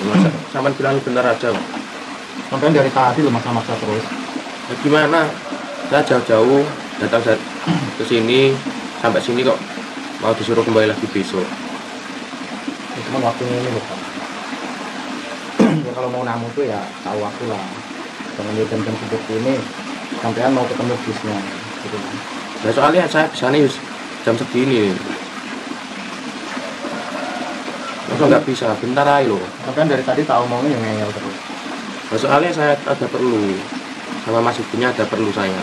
Masa sampean bilang bener aja. Sampai dari tadi lo maksa-maksa terus. Ya, gimana? Saya jauh-jauh datang ke sini sampai sini kok mau disuruh kembali lagi besok. Ya, cuma waktunya ini loh Pak. Ya, kalau mau namu tuh ya tahu waktu lah. Jangan di jam-jam seperti ini sampean mau ketemu bisnya gitu kan. Nah, soalnya saya bisa nih jam segini. Masa nggak bisa, bentar aja loh. Sampean dari tadi tahu maunya yang ngeyel terus. Nah, soalnya saya ada perlu sama Mas Ibunya, ada perlu saya.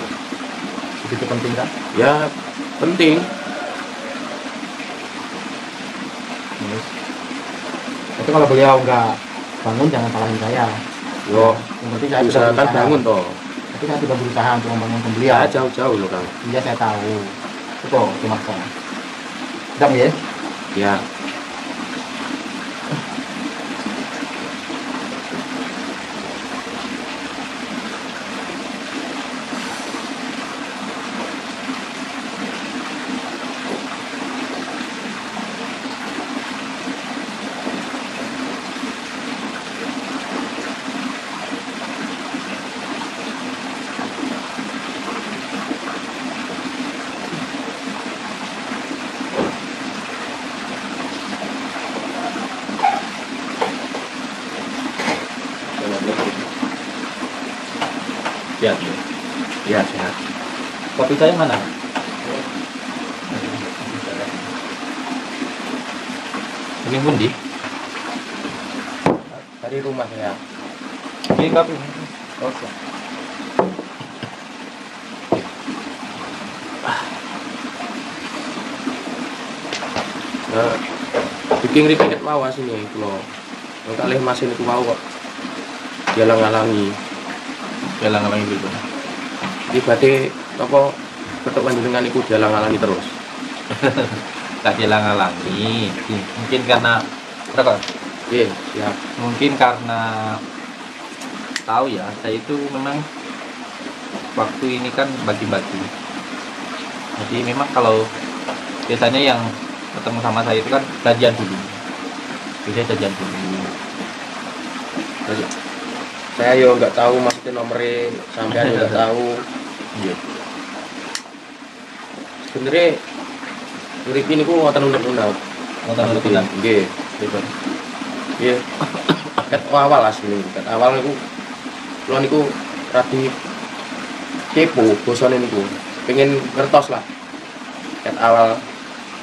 Begitu penting kan? Ya penting. Terus. Tapi kalau beliau nggak bangun jangan salahin saya. Yo, Yang penting saya sudah usahakan berusaha. bangun toh. Tapi saya sudah berusaha untuk membangunkan beliau. Saya jauh-jauh loh Kang. Iya saya tahu. Betul, cuma saya. Sedap ya? Ya. Sehat. Ya sehat. Kopi saya mana? Ini pundi? Dari rumah saya. Ini kopi. Oke. Nah, bikin riket mau sini itu loh. Yang kali masin itu mau kok dihalang-halangi. Galang-galang gitu. Ibaratnya apa betok panjenengan itu dihalang-halangi terus. Tak halang-halangi, mungkin karena berapa? Iya, siap. Mungkin karena tahu ya, saya itu memang waktu ini kan bagi-bagi. Jadi memang kalau biasanya yang ketemu sama saya itu kan gajian dulu, biasanya gajian dulu. Saya yo nggak tahu maksudnya nomornya sampean nggak tahu. Iya. Sebenarnya urip ini ku ngoten unek-unek. Ngoten unek-unek. Nggih, gitu. Iya. Ket awal asli, ket awal niku kula niku radi kepo bosone niku. Pengen ngertos lah. Ket awal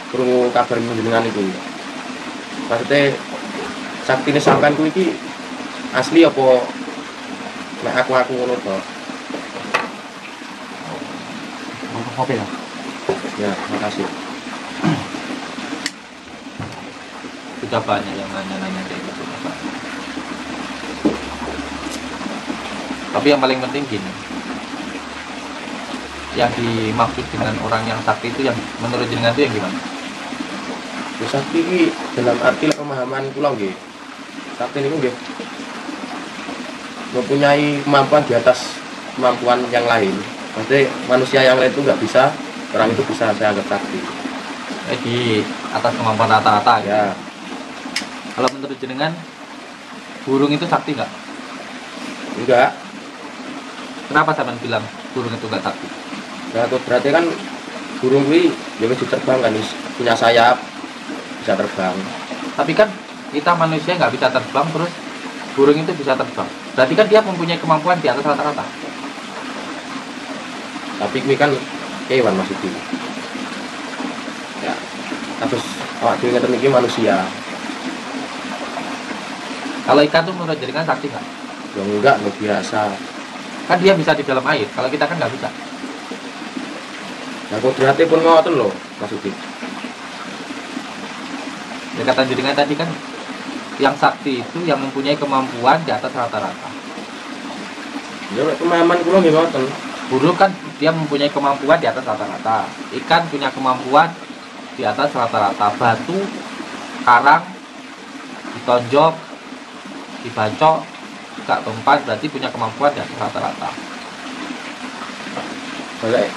krungu kabar panjenengan iku. Maksudnya saktine sampean ku iki asli apa nek aku ngono to. Kopi ya? Ya, makasih. Sudah banyak yang nanya-nanya kayak gitu. Tapi yang paling penting gini, yang dimaksud dengan orang yang sakti itu yang menurut jenengan itu yang gimana? Ya, sakti iki dalam arti pemahaman kula nggih. Sakti niku nggih mempunyai kemampuan di atas kemampuan yang lain. Maksudnya manusia yang lain itu nggak bisa, orang itu bisa, saya anggap sakti. Di atas kemampuan rata-rata gitu. Ya, Kalau menurut jenengan, burung itu sakti nggak? enggak. Kenapa sampean bilang burung itu nggak sakti? Ya, itu berarti kan burung kuwi ya wis diterbangkan, wis punya sayap, bisa terbang. Tapi kan kita manusia nggak bisa terbang, terus burung itu bisa terbang. Berarti kan dia mempunyai kemampuan di atas rata-rata. Tapi kuwi kan kewan maksudnya. Ya, terus awak dhewe ngeten iki manusia. Kalau ikan tuh menurut jenengan sakti nggak? Ya enggak, lo biasa. Kan dia bisa di dalam air. Kalau kita kan nggak bisa. Nah, kodratnya pun ngoten lho, maksudnya. Ya kata jenengan tadi kan, yang sakti itu yang mempunyai kemampuan di atas rata-rata. Ya pemahaman kula nggih ngoten. Burung kan dia mempunyai kemampuan di atas rata-rata. Ikan punya kemampuan di atas rata-rata. Batu, karang, ditonjok, dibacok, gak tempat berarti punya kemampuan di atas rata-rata. Balik.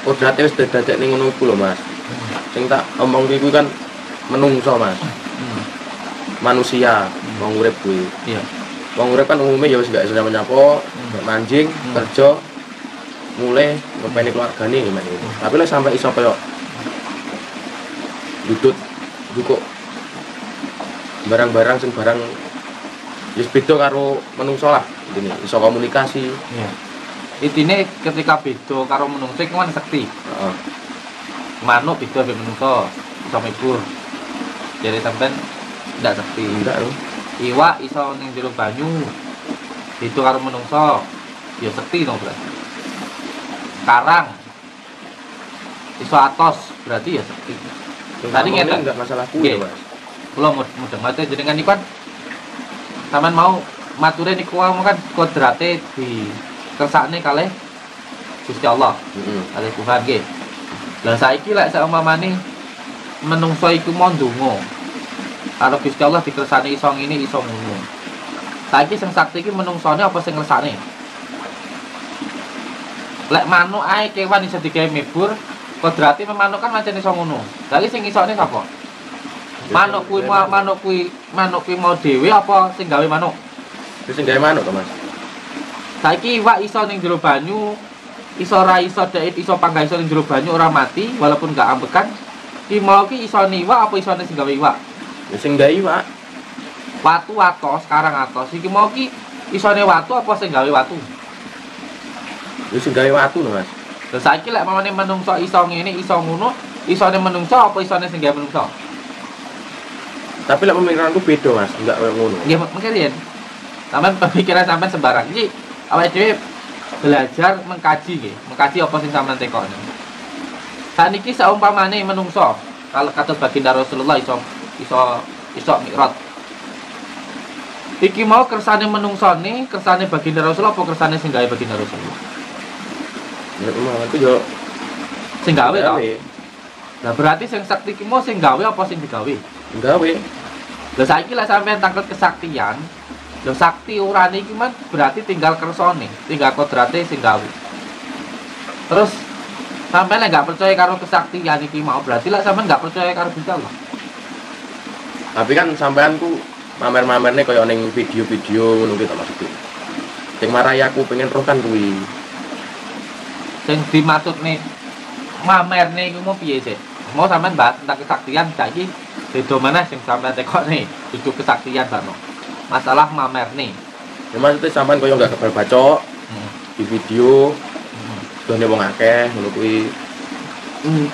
Kodratnya wis dadek ning ngono iku lho, Mas. Sing tak omong iku kan menungso, Mas. manusia, wong urip kuwi. Iya. Wong urip kan umumnya ya wis gak iso nyapa-nyapa, mancing, kerja, mulai ngopeni keluargane gimana itu. Tapi lek sampai iso koyo duduk barang-barang sing barang wis beda karo menungso lah. Ini iso komunikasi. Iya. Intine ketika beda karo menungso iku kan sekti. Heeh. Manuk beda mbek menungso, iso mibur. Jadi sampean ndak sekti. Enggak lho. Iwak iso ning jero banyu. Beda karo menungso. Ya sekti dong berarti. Karang iso atos berarti ya sekti. Tadi ngeten enggak masalah kuwi, Nggih. Mas. Kula mudeng mate jenengan niku kan sampean mau mature niku kan kodrate di kersane kalih Gusti Allah. Heeh. Kalih Tuhan nggih. Lah saiki lek saumpamane menungso iku mau ndonga karo Gusti Allah dikersane iso ngene iso ngono. Saiki sing sakti iki menungsone apa sing ngersane? Lek manuk ae kewan iso digawe mibur, kodrate manuk kan pancen iso ngono. Lah iki sing isone sapa? Manuk kuwi mau dhewe apa sing gawe manuk? Wis sing gawe manuk to, Mas. Saiki iwak iso ning jero banyu, iso ora iso dait iso panggah iso ning jero banyu ora mati walaupun gak ambekan. Ki mau ki isone iwak apa isone sing gawe iwak? Wis sing gawe iwak. Watu atos, sekarang atos. Iki mau ki isone watu apa sing gawe watu? Wis sing gawe watu lho, Mas. Lah saiki lek mamane menungso iso ngene iso ngono, isone menungso apa isone sing gawe menungso? Tapi lek pemikiranku beda, Mas. Enggak koyo ngono. Nggih mungkin yen. Sampeyan pemikiran sampeyan sembarang iki awake dhewe belajar mengkaji nggih, mengkaji apa sing sampeyan tekoni. Saniki saumpamane menungso, kalau kata baginda Rasulullah iso mikrot. Iki mau kersane menungsone, kersane baginda Rasulullah apa kersane sing gawe baginda Rasulullah? Ya itu yo Sing gawe to. Lah berarti sing sakti iki mau sing gawe apa sing digawe? gawe. Lah saiki lek sampeyan tangklet kesaktian, lho sakti urane iki man berarti tinggal kersane, tinggal kodrate sing gawe. Terus sampeyan lek gak percaya karo kesaktian iki mau berarti lek sampeyan gak percaya karo Gusti Allah. Tapi kan sampean ku mamer-mamerne koyo ning video-video ngono ki to maksudku. Sing marai aku pengen roh kan kuwi. Sing dimaksudne mamerne iku mau piye sih? Mau sampean bahas tentang kesaktian saiki beda mana sing sampean tekone dudu kesaktian bano. Masalah mamerne. Ya maksudnya sampean koyo enggak kebal bacok di video done wong akeh ngono kuwi.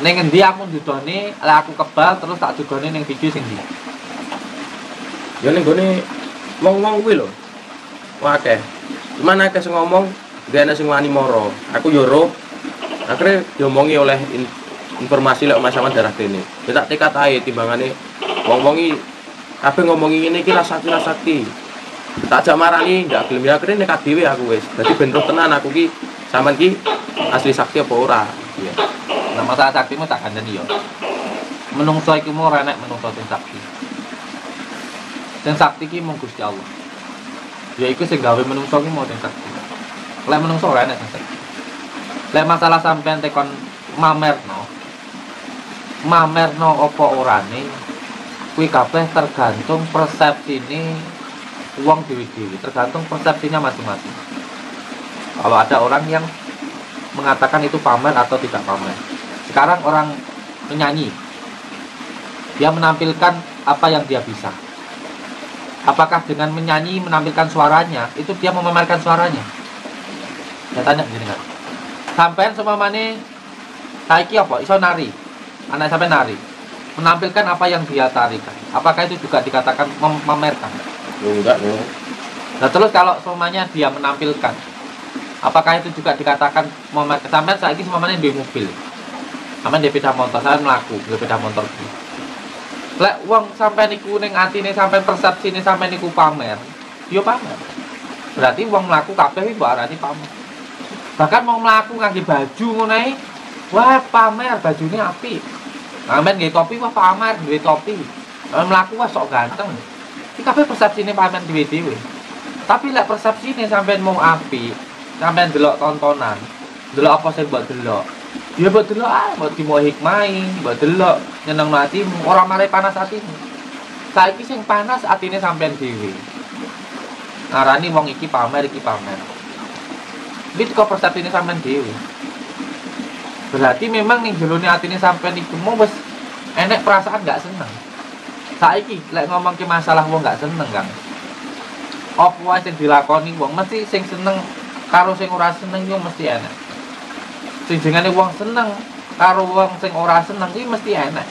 Ning endi aku dudone, lek aku kebal terus tak dudone ning video sing ndi? Ya ning gone wong-wong kuwi lho. Wah akeh. Cuman akeh sing ngomong gak ana sing wani moro. Aku yo roh. Akhirnya diomongi oleh informasi lek Mas Saman darah dene. Ya tak tekad ae timbangane wong-wong iki kabeh ngomongi ngene iki lah sakti. Tak jak marani ndak gelem ya akhirnya nekat dhewe aku wis. Dadi ben roh tenan aku ki sampean ki asli sakti apa ora. Iya. Nah masalah saktimu tak kandhani yo. Menungso iki mau ora nek menungso sing sakti. Sing sakti ki mung Gusti Allah. Ya iku sing gawe menungso ki mau sing sakti. Lek menungso ora nek sing sakti. Lek masalah sampean tekon mamerno apa orane kuwi kabeh tergantung persepsine wong dhewe-dhewe, tergantung persepsinya masing-masing. Kalau ada orang yang mengatakan itu pamer atau tidak pamer. Sekarang orang menyanyi, dia menampilkan apa yang dia bisa. Apakah dengan menyanyi menampilkan suaranya itu dia memamerkan suaranya? Saya tanya gini kan. Sampean semamane saiki apa iso nari. Anak sampai nari. Menampilkan apa yang dia tarikan. Apakah itu juga dikatakan memamerkan? Enggak, no. Nah terus kalau semuanya dia menampilkan, apakah itu juga dikatakan memamerkan? Sampean saiki semamane duwe mobil. Sampean duwe sepeda motor, sampean mlaku duwe sepeda motor. Lek wong sampean niku ning atine sampean persepsine sampean niku pamer, yo pamer. Berarti wong mlaku kabeh iki mbok arani pamer. Bahkan mau mlaku ngangge baju ngono ae, wah pamer bajune apik. Sampean nggih topi wah pamer duwe topi. Sampeyan mlaku wah sok ganteng. Iki kabeh persepsine pamer dhewe-dhewe. Tapi lek persepsine sampean mau apik, sampean delok tontonan, delok apa sing mbok delok. Ya mbok delok ah, mbok dimo hikmahi, mbok delok nyenengno atimu, ora marai panas atimu. Saiki sing panas atine sampean dhewe. Ngarani wong iki pamer. Iki kok persepsine sampean dhewe. Berarti memang ning jelone atine sampean iku mau wis enek perasaan gak seneng. Saiki lek ngomong ke masalah wong gak seneng kan. Apa wae sing dilakoni wong mesti sing seneng karo sing ora seneng yo mesti enek. Sing jengane wong seneng karo wong sing ora seneng iki mesti enek.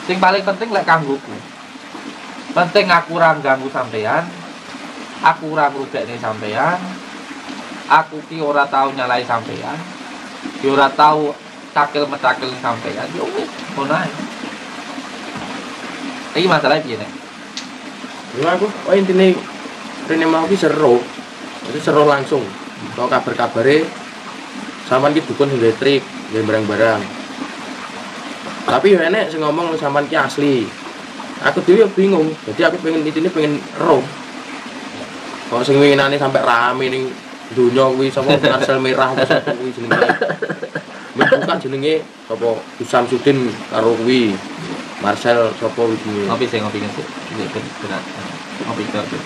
Sing paling penting lek kanggoku. Penting aku ora ganggu sampean. Aku ora ngrugekne sampean. Aku ki ora tau nyalai sampean. Ki ora tau cakil-mecakil sampean. Yo wis ngono ae. Iki masalah piye nek? Lha aku intine rene mau ki seru. Jadi seru langsung. Kok kabar-kabare sampean ki dukun elektrik, nggih barang-barang. Tapi yo enek sing ngomong sampean ki asli. Aku dhewe bingung. Jadi aku pengen ero. Kok sing winginane sampai rame ning donya kuwi sapa Marcel Merah sapa kuwi jenenge. Bukan jenenge sapa Samsudin karo kuwi. Marcel sapa iki. Ngopi sing ngopi sih. Iki benar. Ngopi terus.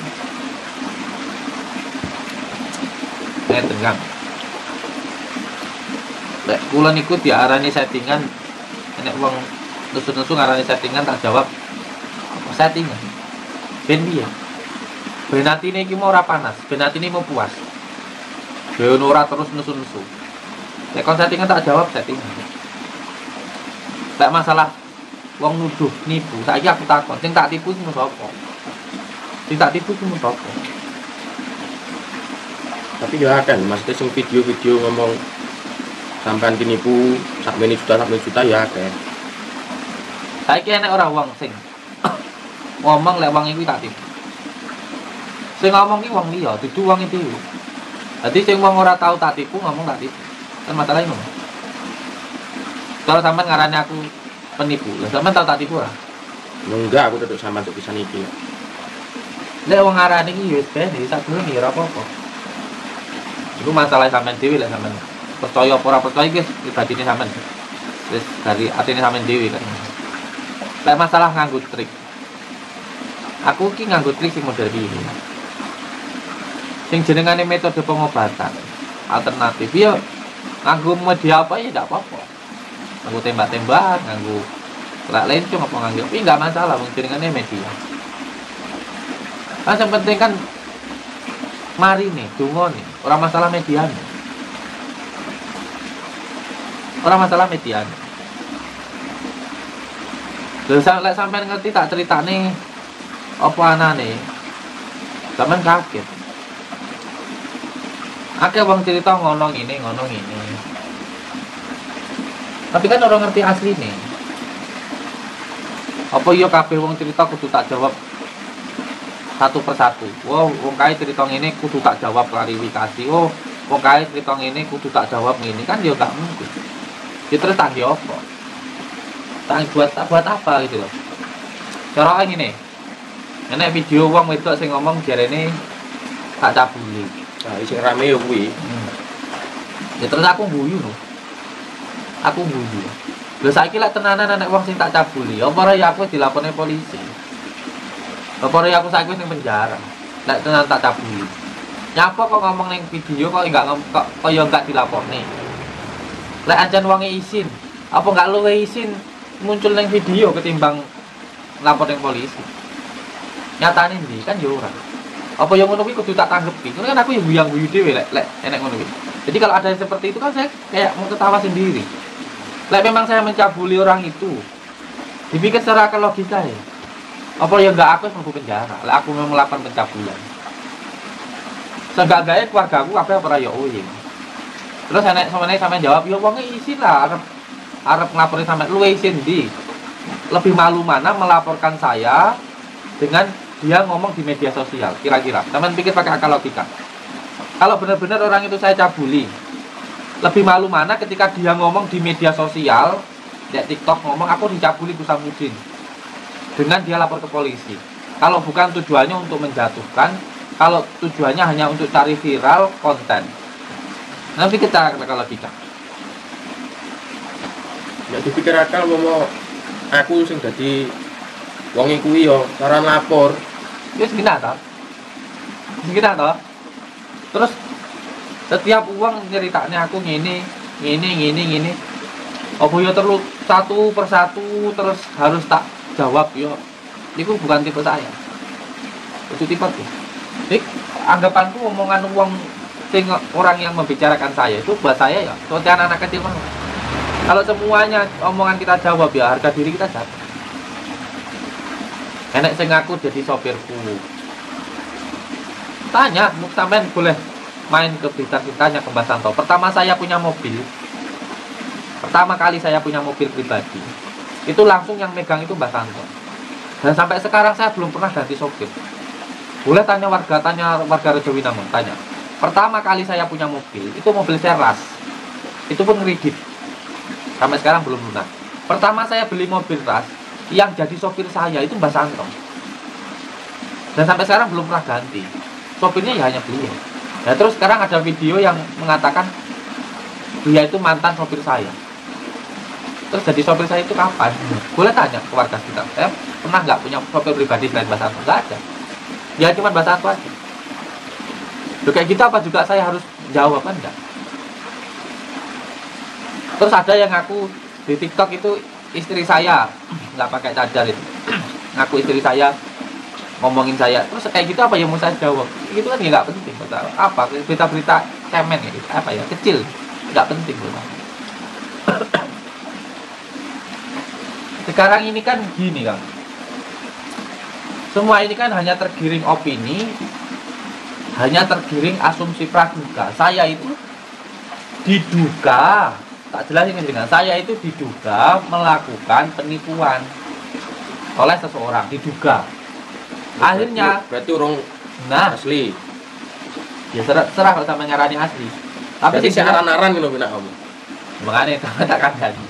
Tegang. Lek kula niku diarani settingan. Nek wong nusu-nusu ngarani settingan tak jawab apa settingan. Ben piye? Ben atine iki mau ora panas, ben atine mau puas. Ben ora terus nusu-nusu. Nek kon settingan tak jawab settingan. Tak masalah wong nuduh nipu, saiki aku takon, sing tak tipu iku sapa? Sing tak tipu iku sapa? Tapi ya kan maksudnya sing video-video ngomong sampean kinipu sakmene juta ya akeh. Saiki enek ora wong sing ngomong lek wong iki tak tipu. Sing ngomong iki wong liya, dudu wong iki. Dadi sing wong ora tau tak tipu ngomong tak tipu. Kan masalahnya ngono. Kalau sampean ngarani aku penipu, lah sampean tau tak tipu ora? Enggak, aku duduk sama untuk pisan iki. Lek wong ngarani iki wis ben sak durung ya ora apa-apa. Iku masalah sampean dhewe lek sampean percaya apa ora percaya iki pribadine sampean. Wis dari atine sampean dhewe kan. Lek masalah nganggo trik. Aku ki nganggo trik sing model iki. Sing jenengane metode pengobatan alternatif ya nganggo media apa ya ndak apa-apa. Nganggo tembak-tembak, nganggo lek lencong apa nganggo iki enggak masalah wong jenengane media. Kan yang penting kan mari nih, donga nih, ora masalah mediane. Ora masalah mediane. Terus lek sampean ngerti tak ceritane apa anane. Sampean kaget. Akeh wong cerita ngono ngene. Tapi kan orang ngerti asline. Apa iya kabeh wong cerita kudu tak jawab satu persatu. Wow, wong kae cerita ngene kudu tak jawab klarifikasi. Oh, wong kae cerita ngene kudu tak jawab ngene kan ya gak mungkin. Ya terus tak yo apa? Tak buat apa gitu loh. Cara ngene. Enek video wong wedok sing ngomong jarene tak cabuli. Nah, sing rame yo kuwi. Ya terus aku guyu lho. Aku guyu. Lha saiki lek tenanan anak wong sing tak cabuli, apa ora ya aku dilaporne polisi. Apa ora ya aku saiki ning penjara. Lek tenan tak cabuli. Nyapa kok ngomong ning video kok enggak dilaporne. Lek ancen wonge izin, apa enggak luwe izin muncul ning video ketimbang lapor ning polisi. Nyatane ndi kan yo ora. Apa yang ngono kuwi kudu tak tanggepi. Ngono kan aku yo guyang-guyu dhewe lek enek ngono kuwi. Jadi kalau ada yang seperti itu kan saya kayak mau ketawa sendiri. Lek memang saya mencabuli orang itu, dipikir secara logika ya. Apa ya enggak aku mlebu penjara. Lek aku memang melakukan pencabulan. Seenggak-enggaknya keluarga aku apa ora ya uying. Terus enek sampeyan jawab, "Ya wong izin lah arep nglaporin sampean luwe izin ndi?" Lebih malu mana melaporkan saya dengan dia ngomong di media sosial, kira-kira. Sampeyan pikir pakai akal logika. Kalau benar-benar orang itu saya cabuli, lebih malu mana ketika dia ngomong di media sosial, di TikTok ngomong aku dicabuli Bu Samsudin, dengan dia lapor ke polisi. Kalau bukan tujuannya untuk menjatuhkan, kalau tujuannya hanya untuk cari viral konten. Nanti kita akal logika. Ya dipikir akal mau aku sing dadi wong kuwi yo cara lapor. Ya segina toh. Segina toh. Terus setiap uang ceritanya aku ngene. Apa yo terus satu persatu terus harus tak jawab yo. Itu bukan tipe saya. Itu tipe tuh. Jadi anggapanku omongan uang sing orang yang membicarakan saya itu buat saya ya seperti anak-anak kecil banget. Kalau semuanya omongan kita jawab ya harga diri kita jatuh. Enek sing ngaku jadi sopirku. Tanya, sampean boleh main ke Blitar, tanya ke Mbak Santo. Pertama saya punya mobil. Pertama kali saya punya mobil pribadi. Itu langsung yang megang itu Mbak Santo. Dan sampai sekarang saya belum pernah ganti sopir. Boleh tanya warga Rejo Winamon, tanya. Pertama kali saya punya mobil, itu mobil saya ras. Itu pun ngeridit. Sampai sekarang belum lunas. Pertama saya beli mobil ras, yang jadi sopir saya itu Mbak Santo. Dan sampai sekarang belum pernah ganti. Sopirnya ya hanya beliau. Nah terus sekarang ada video yang mengatakan dia itu mantan sopir saya. Terus jadi sopir saya itu kapan? Boleh tanya ke warga sekitar. Saya pernah nggak punya sopir pribadi selain Mbak Santo? Nggak ada. Ya cuma Mbak Santo aja. Loh, kayak gitu apa juga saya harus jawab kan enggak? Terus ada yang ngaku di TikTok itu istri saya nggak pakai cadar itu. Ngaku istri saya ngomongin saya. Terus kayak gitu apa yang mau saya jawab? Itu kan ya nggak penting. Apa berita-berita cemen ya? Apa ya kecil, nggak penting loh. Sekarang ini kan gini kan. Semua ini kan hanya tergiring opini. Hanya tergiring asumsi praduga. Saya itu diduga, tak jelasin dengan saya itu diduga melakukan penipuan oleh seseorang, diduga. Akhirnya berarti orang asli. Ya serah kalau sama ngarani asli. Tapi sih aran-aran gitu bina kamu. Makanya kamu tak kandani.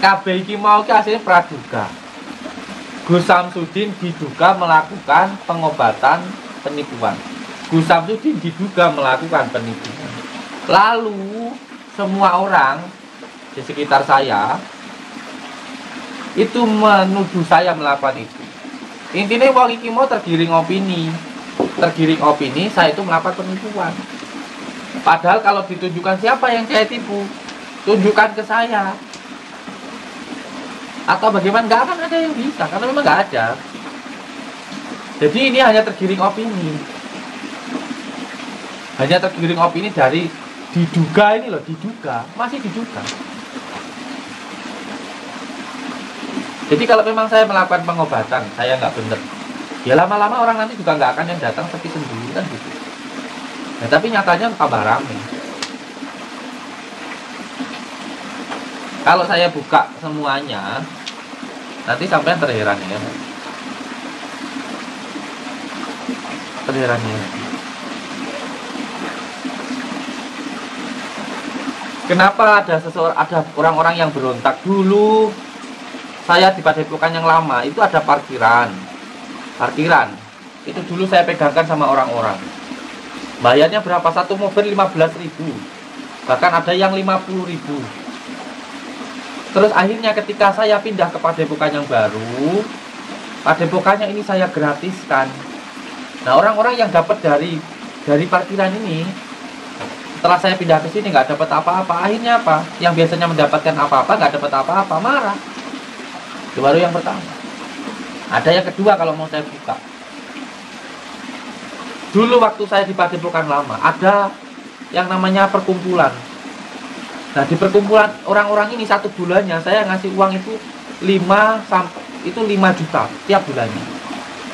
KB iki mau ke aslinya praduga. Gus Samsudin diduga melakukan pengobatan penipuan. Gus Samsudin diduga melakukan penipuan. Lalu semua orang di sekitar saya itu menuduh saya melakukan itu. Intinya wong iki mau tergiring opini. Tergiring opini saya itu melakukan penipuan. Padahal kalau ditunjukkan siapa yang saya tipu, tunjukkan ke saya. Atau bagaimana, nggak akan ada yang bisa karena memang nggak ada. Jadi ini hanya tergiring opini. Hanya tergiring opini dari diduga ini loh, diduga, masih diduga. Jadi kalau memang saya melakukan pengobatan, saya nggak benar. Ya lama-lama orang nanti juga nggak akan yang datang sepi sendiri kan gitu. Nah, tapi nyatanya tambah rame. Kalau saya buka semuanya, nanti sampai terheran ya. Terherannya. Kenapa ada orang-orang yang berontak dulu? Saya di Padepokan yang lama itu ada parkiran. Itu dulu saya pegangkan sama orang-orang. Bayarnya berapa? Satu mobil 15.000. Bahkan ada yang 50.000. Terus akhirnya ketika saya pindah ke Padepokan yang baru, Padepokannya ini saya gratiskan. Nah, orang-orang yang dapat dari parkiran ini, setelah saya pindah ke sini nggak dapat apa-apa. Akhirnya apa? Yang biasanya mendapatkan apa-apa nggak dapat apa-apa, marah. Itu baru yang pertama. Ada yang kedua kalau mau saya buka. Dulu waktu saya di Padepokan lama, ada yang namanya perkumpulan. Nah, di perkumpulan orang-orang ini satu bulannya saya ngasih uang itu 5 juta tiap bulannya.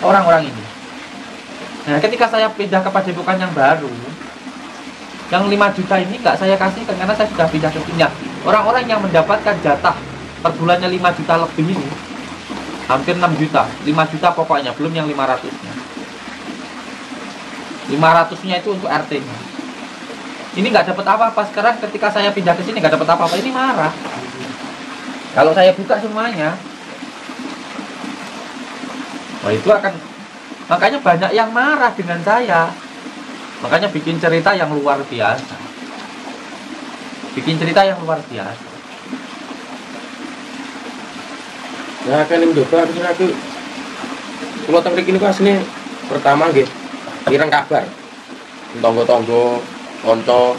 Orang-orang ini. Nah, ketika saya pindah ke Padepokan yang baru, yang 5 juta ini nggak saya kasihkan karena saya sudah pindah ke sini. Orang-orang yang mendapatkan jatah per bulannya 5 juta lebih ini, hampir 6 juta. 5 juta pokoknya, belum yang 500-nya. 500-nya itu untuk RT-nya. Ini nggak dapat apa-apa. Sekarang ketika saya pindah ke sini nggak dapat apa-apa. Ini marah. Kalau saya buka semuanya, wah itu akan, makanya banyak yang marah dengan saya. Makanya bikin cerita yang luar biasa. Bikin cerita yang luar biasa. Nah, kan yang coba harusnya aku kalau teng mriki niku asline pertama nggih ireng kabar. Tonggo-tonggo, kanca